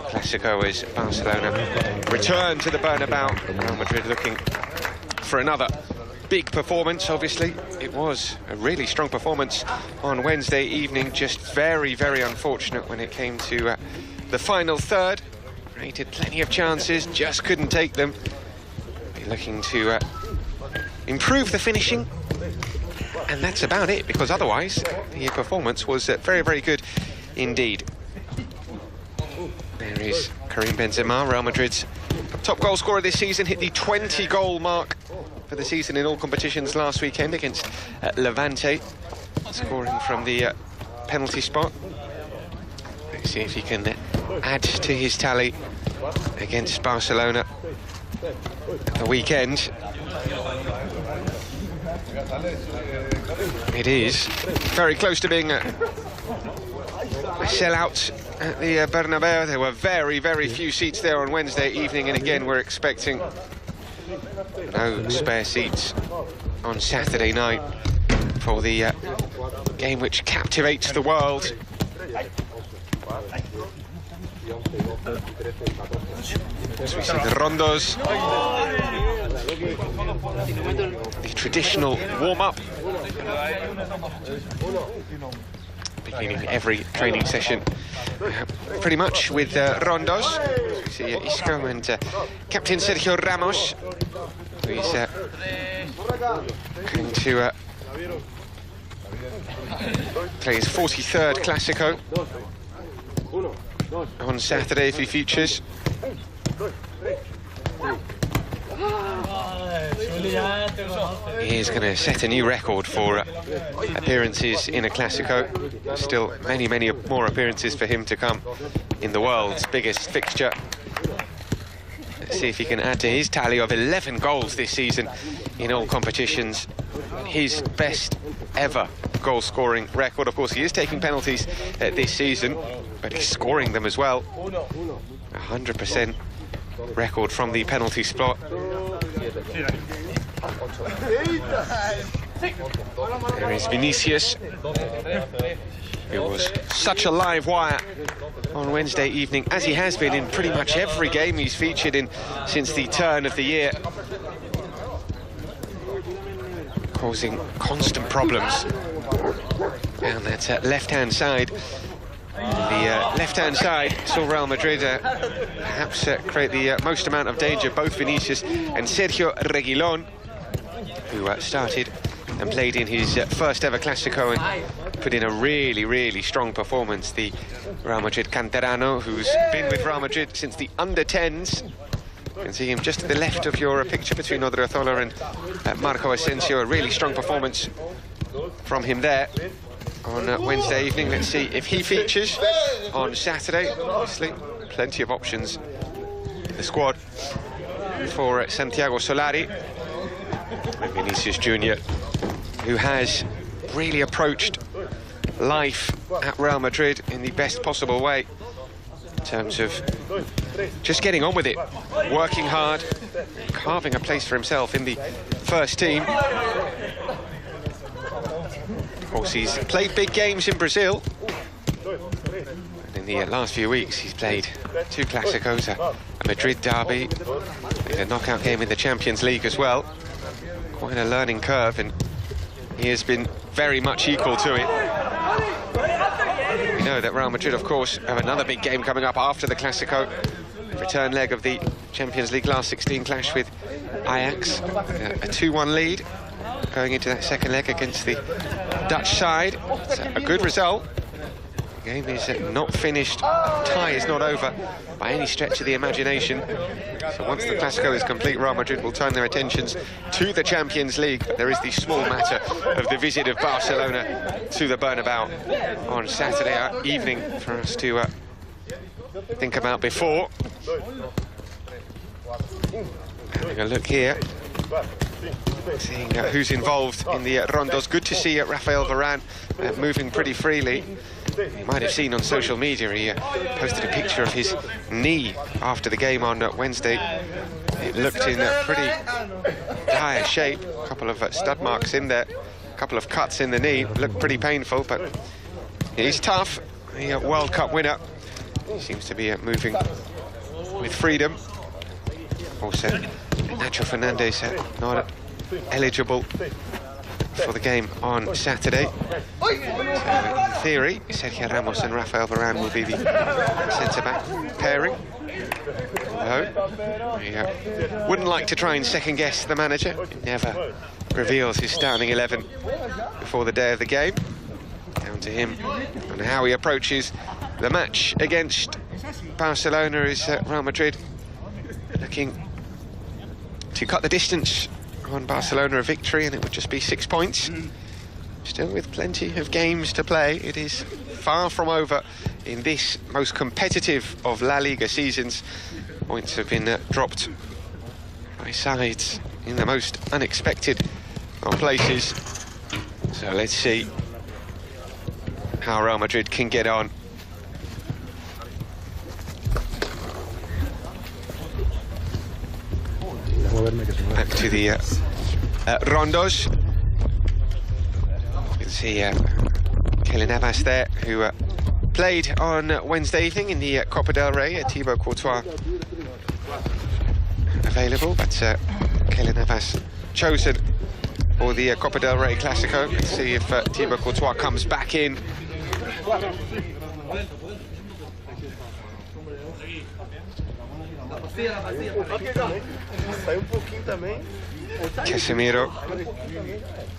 Clásico as Barcelona return to the Bernabeu. Real Madrid looking for another big performance. Obviously, it was a really strong performance on Wednesday evening, just very, very unfortunate when it came to the final third. Created plenty of chances, just couldn't take them. Looking to improve the finishing, and that's about it, because otherwise the performance was very, very good indeed. There is Karim Benzema, Real Madrid's top goal scorer this season, hit the 20-goal mark for the season in all competitions last weekend against Levante, scoring from the penalty spot. Let's see if he can add to his tally against Barcelona at the weekend. It is very close to being a sellout at the Bernabeu. There were very, very few seats there on Wednesday evening, and again we're expecting no spare seats on Saturday night for the game which captivates the world. As we see the rondos, the traditional warm-up, beginning every training session pretty much with rondos. As we see Isco and Captain Sergio Ramos, who is going to play his 43rd Clásico on Saturday if he features. He is going to set a new record for appearances in a Clásico. Still many, many more appearances for him to come in the world's biggest fixture. Let's see if he can add to his tally of 11 goals this season in all competitions. His best ever goal-scoring record. Of course, he is taking penalties this season, but he's scoring them as well. 100% record from the penalty spot. There is Vinicius, who was such a live wire on Wednesday evening, as he has been in pretty much every game he's featured in since the turn of the year, causing constant problems down that left-hand side. The left-hand side saw Real Madrid perhaps create the most amount of danger, both Vinicius and Sergio Reguilón, who started and played in his first ever Clásico and put in a really, really strong performance. The Real Madrid canterano, who's been with Real Madrid since the under-10s. You can see him just to the left of your picture between Odriozola and Marco Asensio. A really strong performance from him there on Wednesday evening. Let's see if he features on Saturday. Obviously, plenty of options in the squad for Santiago Solari. And Vinicius Junior, who has really approached life at Real Madrid in the best possible way, in terms of just getting on with it, working hard, carving a place for himself in the first team. Of course, he's played big games in Brazil, and in the last few weeks he's played 2 Clásicos, a Madrid derby, a knockout game in the Champions League as well. Quite a learning curve, and he has been very much equal to it. We know that Real Madrid, of course, have another big game coming up after the Clásico, the return leg of the Champions League last 16 clash with Ajax, a 2-1 lead going into that second leg against the Dutch side. It's a good result. The game is not finished, tie is not over by any stretch of the imagination. So once the Clásico is complete, Real Madrid will turn their attentions to the Champions League. But there is the small matter of the visit of Barcelona to the Bernabeu on Saturday evening for us to think about before. Having a look here, seeing who's involved in the rondos. Good to see Rafael Varane moving pretty freely. You might have seen on social media, he posted a picture of his knee after the game on Wednesday. It looked in pretty dire shape. A couple of stud marks in there, a couple of cuts in the knee. Looked pretty painful, but he's tough. The World Cup winner He seems to be moving with freedom. Also, Nacho Fernandez not eligible for the game on Saturday. So in theory, Sergio Ramos and Rafael Varane will be the centre-back pairing. Although, he wouldn't like to try and second-guess the manager. He never reveals his starting 11 before the day of the game. Down to him and how he approaches the match against Barcelona is Real Madrid looking to cut the distance on Barcelona a victory, and it would just be 6 points. Still with plenty of games to play. It is far from over in this most competitive of La Liga seasons. Points have been dropped by sides in the most unexpected of places. So let's see how Real Madrid can get on. Back to the rondos. You can see Kylian Navas there, who played on Wednesday evening in the Copa del Rey. Thibaut Courtois available, but Kylian Navas chosen for the Copa del Rey Clásico. Let's see if Thibaut Courtois comes back in. Casemiro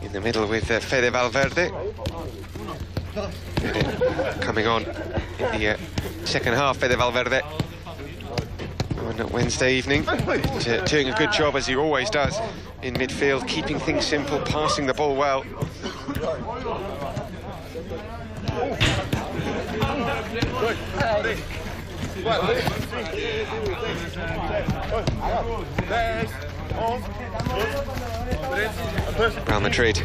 in the middle with Fede Valverde. Coming on in the second half, Fede Valverde on Wednesday evening. He's doing a good job, as he always does, in midfield, keeping things simple, passing the ball well. Real Madrid,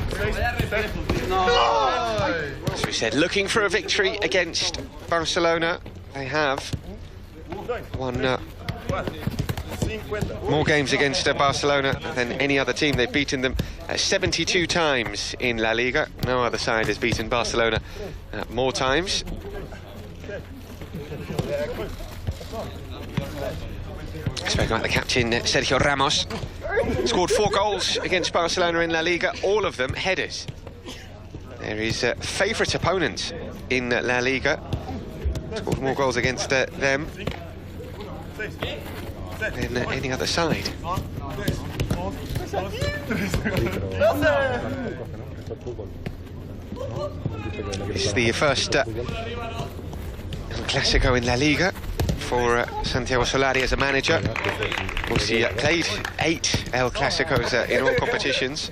as we said, looking for a victory against Barcelona. They have won more games against Barcelona than any other team. They've beaten them 72 times in La Liga. No other side has beaten Barcelona more times. Spoke about the captain, Sergio Ramos. Scored 4 goals against Barcelona in La Liga, all of them headers. They're his favourite opponent in La Liga. Scored more goals against them than any other side. It's the first Clásico in La Liga for Santiago Solari as a manager. Of course, he played 8 El Clásicos in all competitions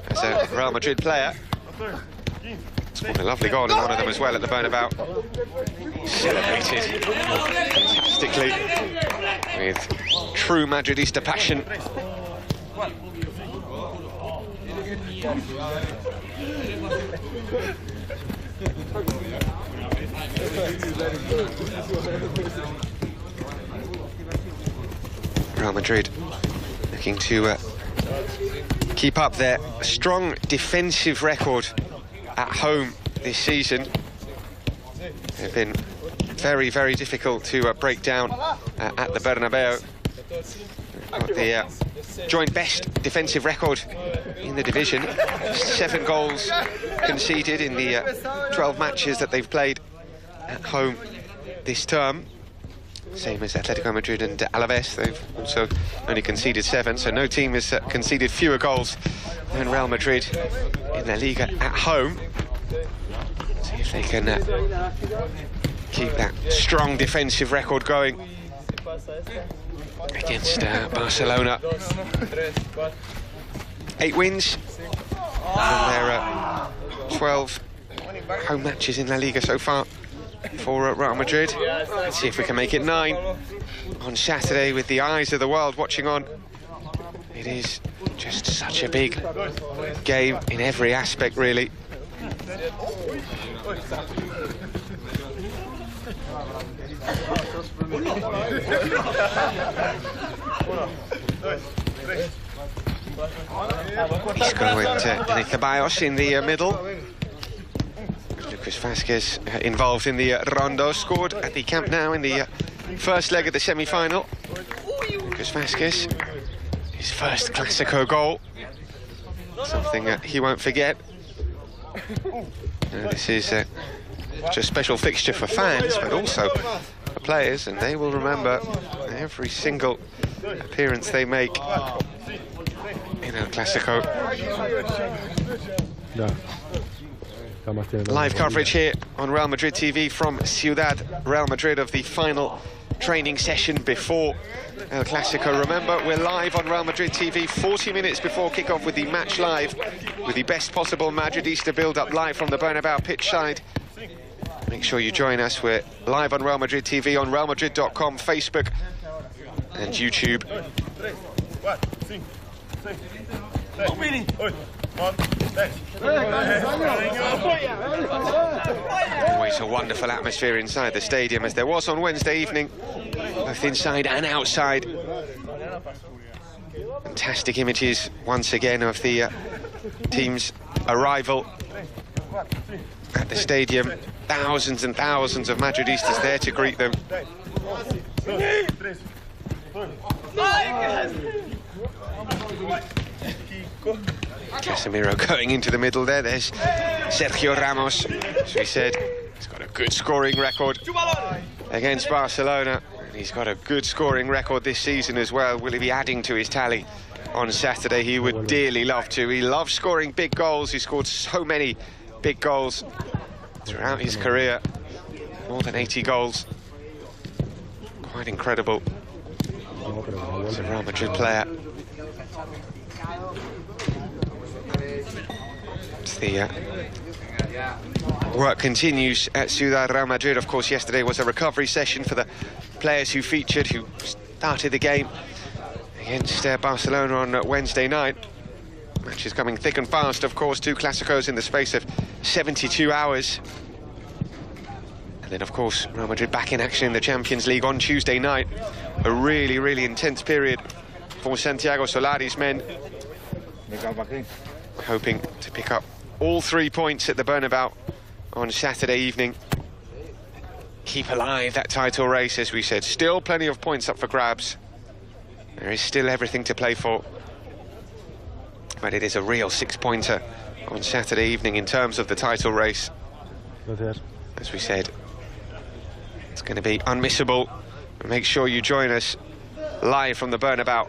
as a Real Madrid player. Scored a lovely goal in one of them as well at the Bernabeu. Celebrated fantastically with true Madridista passion. Real Madrid looking to keep up their strong defensive record at home this season. They've been very, very difficult to break down at the Bernabeu. Got the joint best defensive record in the division. 7 goals conceded in the 12 matches that they've played at home this term. Same as Atletico Madrid and Alaves. They've also only conceded 7, so no team has conceded fewer goals than Real Madrid in La Liga at home. See if they can keep that strong defensive record going against Barcelona. 8 wins from their 12 home matches in La Liga so far for Real Madrid. Let's see if we can make it 9 on Saturday with the eyes of the world watching on. It is just such a big game in every aspect, really. Isco and Ceballos in the middle. Lucas Vázquez involved in the Rondo, scored at the Camp Nou in the first leg of the semi-final. Lucas Vázquez, his first Clásico goal, something he won't forget. This is such a special fixture for fans, but also for players, and they will remember every single appearance they make in El Clásico. Live coverage here on Real Madrid TV from Ciudad Real Madrid of the final training session before El Clásico. Remember, we're live on Real Madrid TV 40 minutes before kickoff with the match live, with the best possible Madridista build-up live from the Bernabeu pitch side. Make sure you join us. We're live on Real Madrid TV on realmadrid.com, Facebook and YouTube. Always a wonderful atmosphere inside the stadium, as there was on Wednesday evening, both inside and outside. Fantastic images once again of the team's arrival at the stadium. Thousands and thousands of Madridistas there to greet them. Casemiro going into the middle there. There's Sergio Ramos. As we said, he's got a good scoring record against Barcelona. And he's got a good scoring record this season as well. Will he be adding to his tally on Saturday? He would dearly love to. He loves scoring big goals. He scored so many big goals throughout his career. More than 80 goals. Quite incredible. He's a Real Madrid player. The work continues at Ciudad Real Madrid. Of course, yesterday was a recovery session for the players who featured, who started the game against Barcelona on Wednesday night. Match is coming thick and fast, of course. 2 Clásicos in the space of 72 hours. And then, of course, Real Madrid back in action in the Champions League on Tuesday night. A really, really intense period for Santiago Solari's men, hoping to pick up all 3 points at the Bernabeu on Saturday evening. Keep alive that title race, as we said. Still plenty of points up for grabs. There is still everything to play for. But it is a real 6-pointer on Saturday evening in terms of the title race. As we said, it's going to be unmissable. Make sure you join us live from the Bernabeu